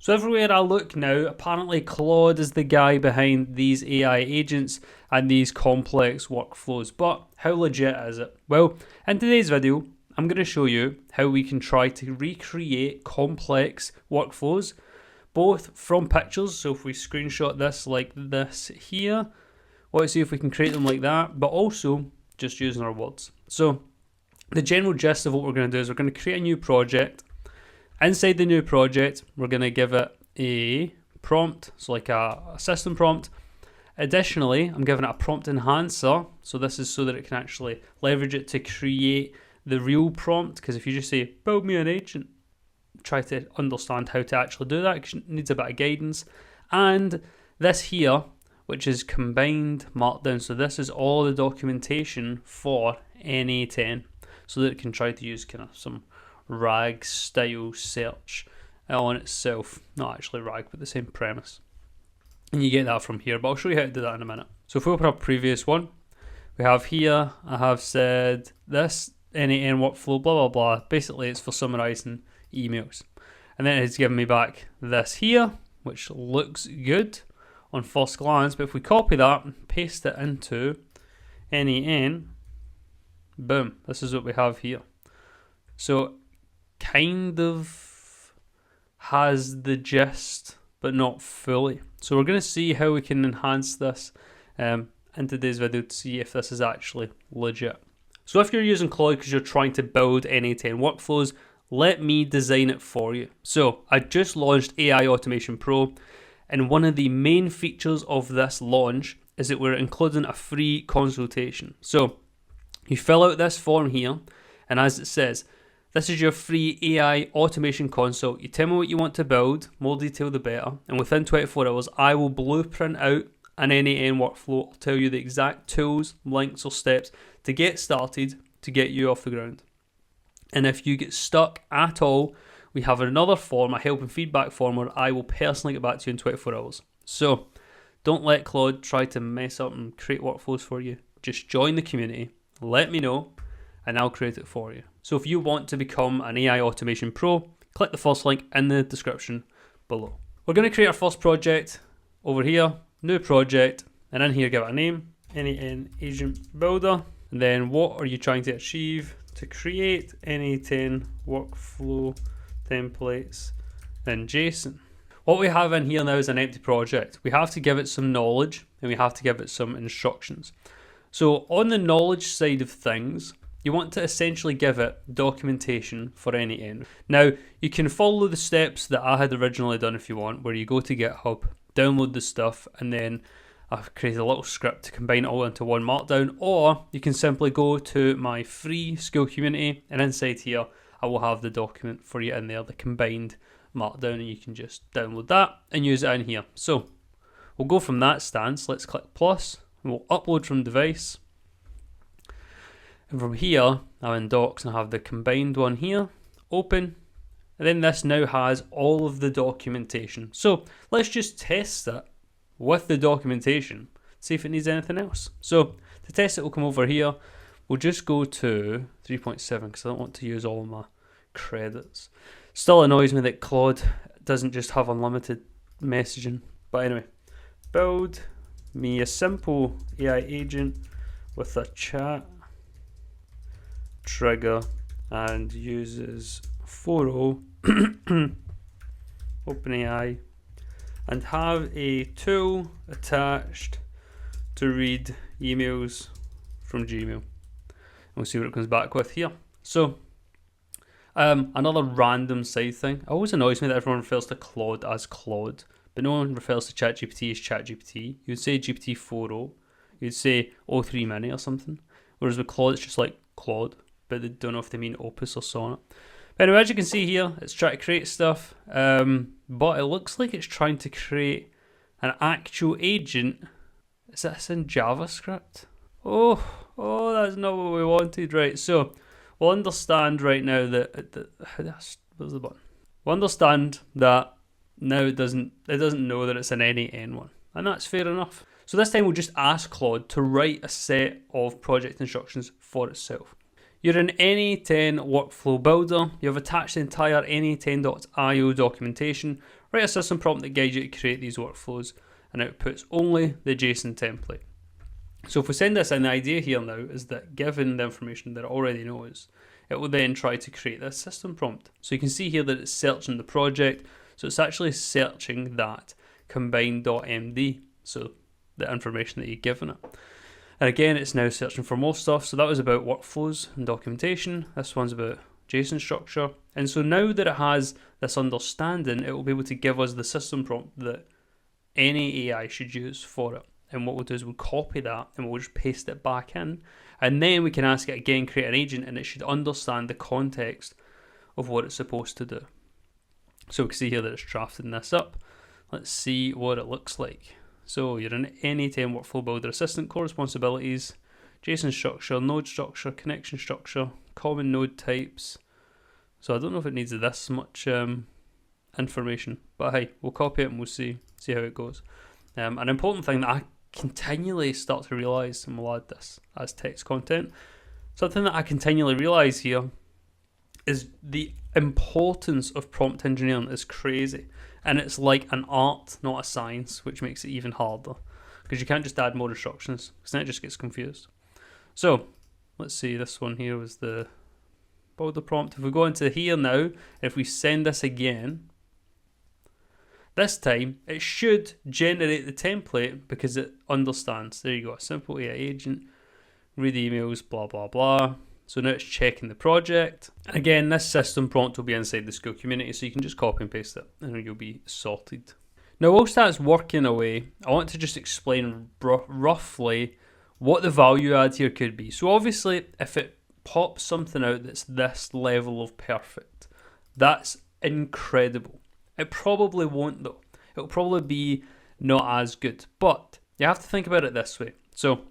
So everywhere I look now, apparently Claude is the guy behind these AI agents and these complex workflows. But how legit is it? Well, in today's video, I'm going to show you how we can try to recreate complex workflows, both from pictures. So if we screenshot this like this here, let's see if we can create them like that, but also just using our words. So the general gist of what we're going to do is we're going to create a new project. Inside the new project, we're going to give it a prompt, so like a system prompt. Additionally, I'm giving it a prompt enhancer. So this is so that it can actually leverage it to create the real prompt. Because if you just say, build me an agent, try to understand how to actually do that, because it needs a bit of guidance. And this here, which is combined markdown. So this is all the documentation for n8n, so that it can try to use kind of some RAG style search on itself. Not actually RAG, but the same premise. And you get that from here, but I'll show you how to do that in a minute. So if we open up previous one, we have here, I have said this n8n workflow, blah, blah, blah. Basically, it's for summarizing emails. And then it's given me back this here, which looks good on first glance. But if we copy that and paste it into n8n, boom, this is what we have here. So kind of has the gist, but not fully. So we're going to see how we can enhance this in today's video to see if this is actually legit. So if you're using Claude because you're trying to build n8n workflows, let me design it for you. So I just launched AI Automation Pro, and one of the main features of this launch is that we're including a free consultation. So you fill out this form here, and as it says, this is your free AI automation consult. You tell me what you want to build, more detail the better, and within 24 hours, I will blueprint out an n8n workflow. I'll tell you the exact tools, links, or steps to get started to get you off the ground. And if you get stuck at all, we have another form, a help and feedback form, where I will personally get back to you in 24 hours. So don't let Claude try to mess up and create workflows for you. Just join the community, let me know, and I'll create it for you. So if you want to become an AI Automation Pro, click the first link in the description below. We're going to create our first project over here, new project, and in here give it a name, n8n Agent Builder. And then what are you trying to achieve? To create n8n workflow templates in JSON. What we have in here now is an empty project. We have to give it some knowledge and we have to give it some instructions. So on the knowledge side of things, you want to essentially give it documentation for n8n. Now, you can follow the steps that I had originally done if you want, where you go to GitHub, download the stuff, and then I've created a little script to combine it all into one markdown, or you can simply go to my free school community, and inside here, I will have the document for you in there, the combined markdown, and you can just download that and use it in here. So, we'll go from that stance. Let's click plus, and we'll upload from device. And from here, I'm in docs and I have the combined one here, open, and then this now has all of the documentation. So let's just test it with the documentation, see if it needs anything else. So to test it, we'll come over here, we'll just go to 3.7 because I don't want to use all of my credits. Still annoys me that Claude doesn't just have unlimited messaging, but anyway, build me a simple AI agent with a chat trigger and uses 4.0 OpenAI and have a tool attached to read emails from Gmail. And we'll see what it comes back with here. So another random side thing. It always annoys me that everyone refers to Claude as Claude, but no one refers to ChatGPT as ChatGPT. You'd say GPT 4.0, you'd say O3 Mini or something. Whereas with Claude, it's just like Claude, but they don't know if they mean Opus or Sonnet. But anyway, as you can see here, it's trying to create stuff, but it looks like it's trying to create an actual agent. Is this in JavaScript? Oh, that's not what we wanted, right? So we'll understand right now that where's the button? We'll understand that now it doesn't know that it's an n8n one, and that's fair enough. So this time we'll just ask Claude to write a set of project instructions for itself. You're an n8n workflow builder. You have attached the entire n8n.io documentation. write a system prompt that guides you to create these workflows and outputs only the JSON template. So if we send this in, the idea here now is that given the information that it already knows, it will then try to create this system prompt. So you can see here that it's searching the project. So it's actually searching that combine.md, so the information that you've given it. And again, it's now searching for more stuff. So that was about workflows and documentation. This one's about JSON structure. And so now that it has this understanding, it will be able to give us the system prompt that any AI should use for it. And what we'll do is we'll copy that and we'll just paste it back in. And then we can ask it again, create an agent, and it should understand the context of what it's supposed to do. So we can see here that it's drafting this up. Let's see what it looks like. So you're an n8n workflow builder assistant, core responsibilities, JSON structure, node structure, connection structure, common node types. So I don't know if it needs this much information, but hey, we'll copy it and we'll see how it goes. An important thing that I continually start to realize, and we'll add this as text content, something that I continually realize here is the importance of prompt engineering is crazy. And it's like an art, not a science, which makes it even harder because you can't just add more instructions because then it just gets confused. So let's see, this one here was the builder prompt. If we go into here now, if we send this again, this time it should generate the template because it understands. There you go, a simple AI agent, read emails, blah, blah, blah. So now it's checking the project. And again, this system prompt will be inside the school community, so you can just copy and paste it and you'll be sorted. Now, whilst that's working away, I want to just explain roughly what the value add here could be. So obviously, if it pops something out that's this level of perfect, that's incredible. It probably won't though. It'll probably be not as good, but you have to think about it this way. So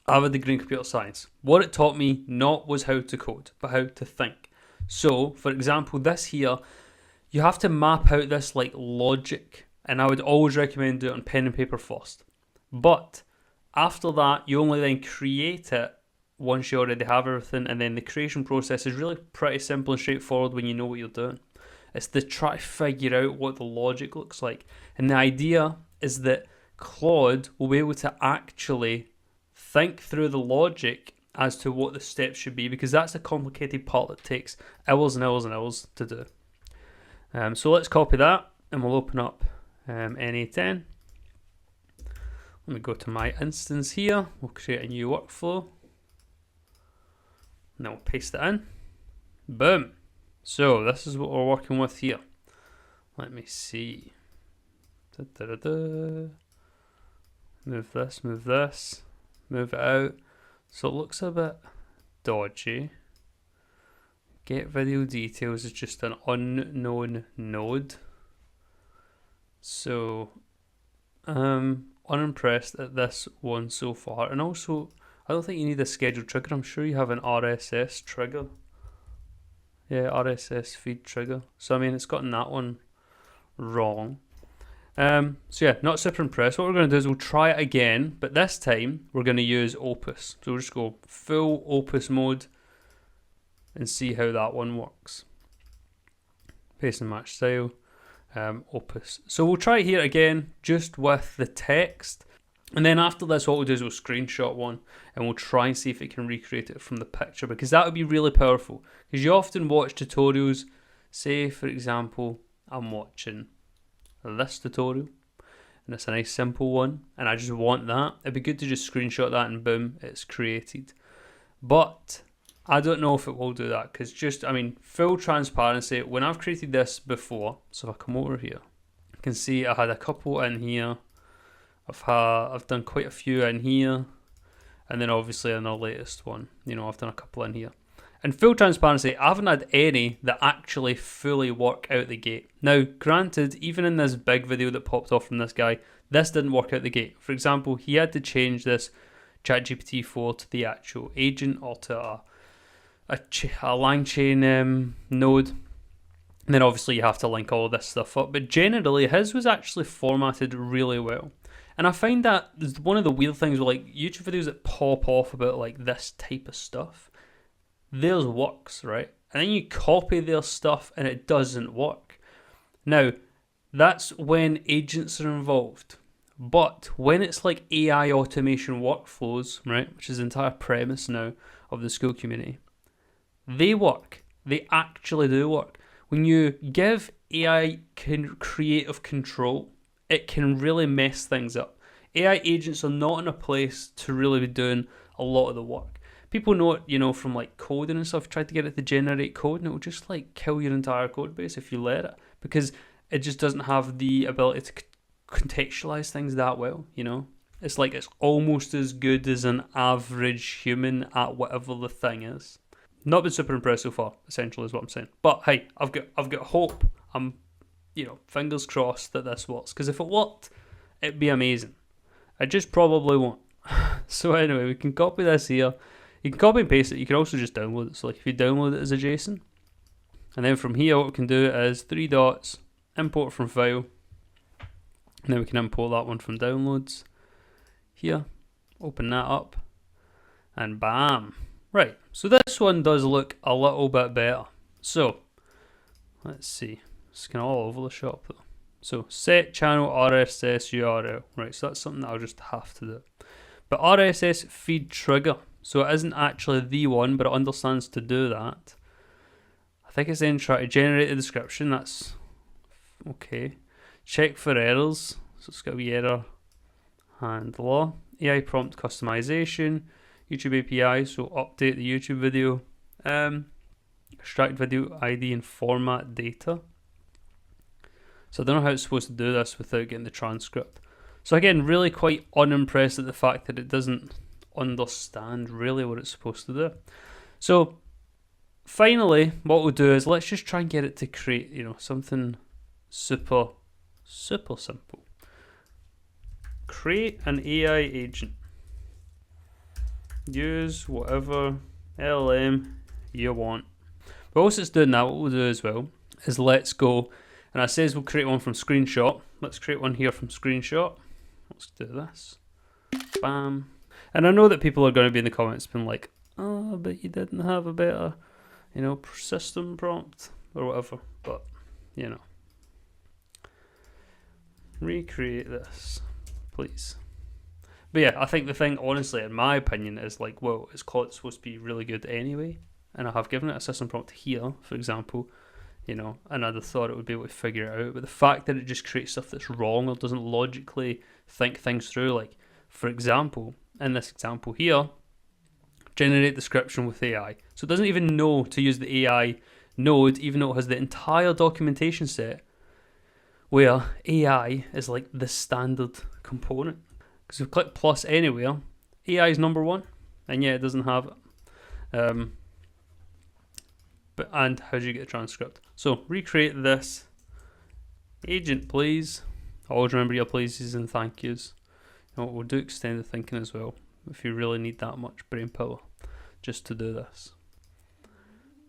I have a degree in computer science. What it taught me not was how to code, but how to think. So, for example, this here, you have to map out this like logic, and I would always recommend do it on pen and paper first. But after that, you only then create it once you already have everything, and then the creation process is really pretty simple and straightforward when you know what you're doing. It's to try to figure out what the logic looks like. And the idea is that Claude will be able to actually think through the logic as to what the steps should be, because that's a complicated part that takes hours and hours and hours to do. So let's copy that and we'll open up n8n. Let me go to my instance here. We'll create a new workflow. And then we'll paste it in. Boom. So this is what we're working with here. Let me see. Move this, move this. Move it out. So it looks a bit dodgy. Get video details is just an unknown node. So unimpressed at this one so far. And also, I don't think you need a scheduled trigger. I'm sure you have an RSS trigger. Yeah, RSS feed trigger. So I mean, it's gotten that one wrong. So yeah, not super impressed. What we're going to do is we'll try it again, but this time we're going to use Opus. So we'll just go full Opus mode and see how that one works. Paste and match style, Opus. So we'll try it here again, just with the text. And then after this, what we'll do is we'll screenshot one and we'll try and see if it can recreate it from the picture, because that would be really powerful. Because you often watch tutorials, say for example, I'm watching this tutorial and it's a nice simple one and I just want that. It'd be good to just screenshot that and boom, it's created. But I don't know if it will do that, because just, I mean, full transparency, when I've created this before, so if I come over here, you can see I had a couple in here. I've done quite a few in here, and then obviously in the latest one, you know, I've done a couple in here. And full transparency, I haven't had any that actually fully work out the gate. Now, granted, even in this big video that popped off from this guy, this didn't work out the gate. For example, he had to change this ChatGPT 4 to the actual agent or to a LangChain node. And then obviously you have to link all of this stuff up. But generally, his was actually formatted really well. And I find that one of the weird things with like YouTube videos that pop off about like this type of stuff, theirs works, right? And then you copy their stuff and it doesn't work. Now, That's when agents are involved. But when it's like AI automation workflows, right, which is the entire premise now of the school community, they work. They actually do work. When you give AI creative control, it can really mess things up. AI agents are not in a place to really be doing a lot of the work. People know it, from like coding and stuff. Try to get it to generate code, and it will just like kill your entire code base if you let it, because it just doesn't have the ability to contextualize things that well. It's like it's almost as good as an average human at whatever the thing is. Not been super impressed so far, essentially, is what I'm saying. But hey, I've got hope. I'm, fingers crossed that this works. Because if it worked, it'd be amazing. It just probably won't. So anyway, we can copy this here. You can copy and paste it. You can also just download it. So like if you download it as a JSON, and then from here, what we can do is 3 dots, import from file, and then we can import that one from downloads. Here, open that up, and bam. Right, so this one does look a little bit better. So, let's see. It's kind of all over the shop though. So, set channel RSS URL. Right, so that's something that I'll just have to do. But RSS feed trigger. So it isn't actually the one, but it understands to do that. I think it's then try to generate a description. That's okay. Check for errors. So it's got to be error handler. AI prompt customization. YouTube API, so update the YouTube video, extract video ID and format data. So I don't know how it's supposed to do this without getting the transcript. So again, really quite unimpressed at the fact that it doesn't understand really what it's supposed to do. So finally, what we'll do is let's just try and get it to create, something super simple. Create an AI agent. Use whatever LLM you want. But also it's doing that, what we'll do as well is let's go, and it says we'll create one from screenshot. Let's create one here from screenshot. Let's do this. Bam. And I know that people are going to be in the comments being like, oh, but you didn't have a better, system prompt or whatever. But, recreate this, please. But yeah, I think the thing, honestly, in my opinion, is like, well, is Claude supposed to be really good anyway? And I have given it a system prompt here, for example, and I'd thought it would be able to figure it out. But the fact that it just creates stuff that's wrong or doesn't logically think things through, like, for example, in this example here, generate description with AI. So it doesn't even know to use the AI node, even though it has the entire documentation set, where AI is like the standard component. Because if we click plus anywhere, AI is number 1, and yeah, it doesn't have it. And how do you get a transcript? So recreate this agent, please. Always remember your pleases and thank yous. We'll do extended thinking as well, if you really need that much brain power just to do this.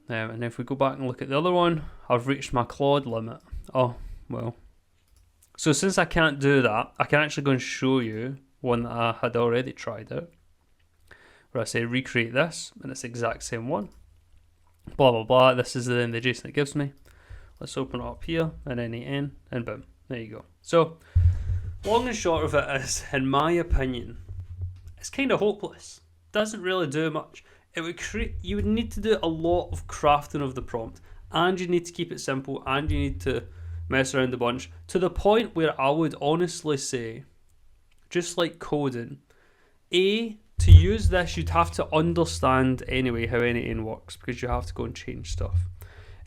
And if we go back and look at the other one, I've reached my Claude limit. Oh, well. So since I can't do that, I can actually go and show you one that I had already tried out, where I say recreate this, and it's the exact same one. Blah, blah, blah. This is then the JSON it gives me. Let's open it up here, and n8n, and boom. There you go. So, long and short of it is, in my opinion, it's kind of hopeless. Doesn't really do much. It would you would need to do a lot of crafting of the prompt, and you need to keep it simple, and you need to mess around a bunch, to the point where I would honestly say, just like coding, to use this you'd have to understand anyway how n8n works, because you have to go and change stuff,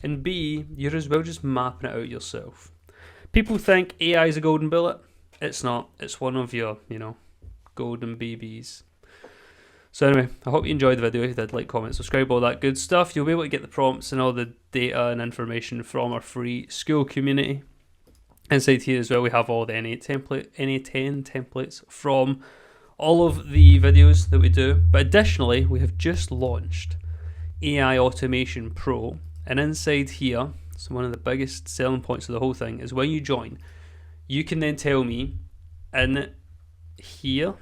and B, you're as well just mapping it out yourself. People think AI is a golden bullet. It's not. It's one of your, golden babies. So anyway, I hope you enjoyed the video. If you did, like, comment, subscribe, all that good stuff. You'll be able to get the prompts and all the data and information from our free school community. Inside here as well, we have all the n8n templates from all of the videos that we do. But additionally, we have just launched AI Automation Pro. And inside here, so one of the biggest selling points of the whole thing is when you join, you can then tell me in here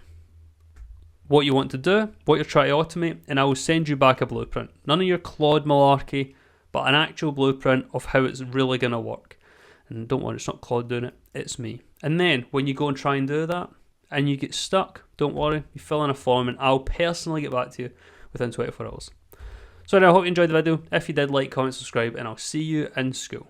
what you want to do, what you're trying to automate, and I will send you back a blueprint. None of your Claude malarkey, but an actual blueprint of how it's really going to work. And don't worry, it's not Claude doing it, it's me. And then when you go and try and do that and you get stuck, don't worry, you fill in a form and I'll personally get back to you within 24 hours. So now I hope you enjoyed the video. If you did, like, comment, subscribe, and I'll see you in school.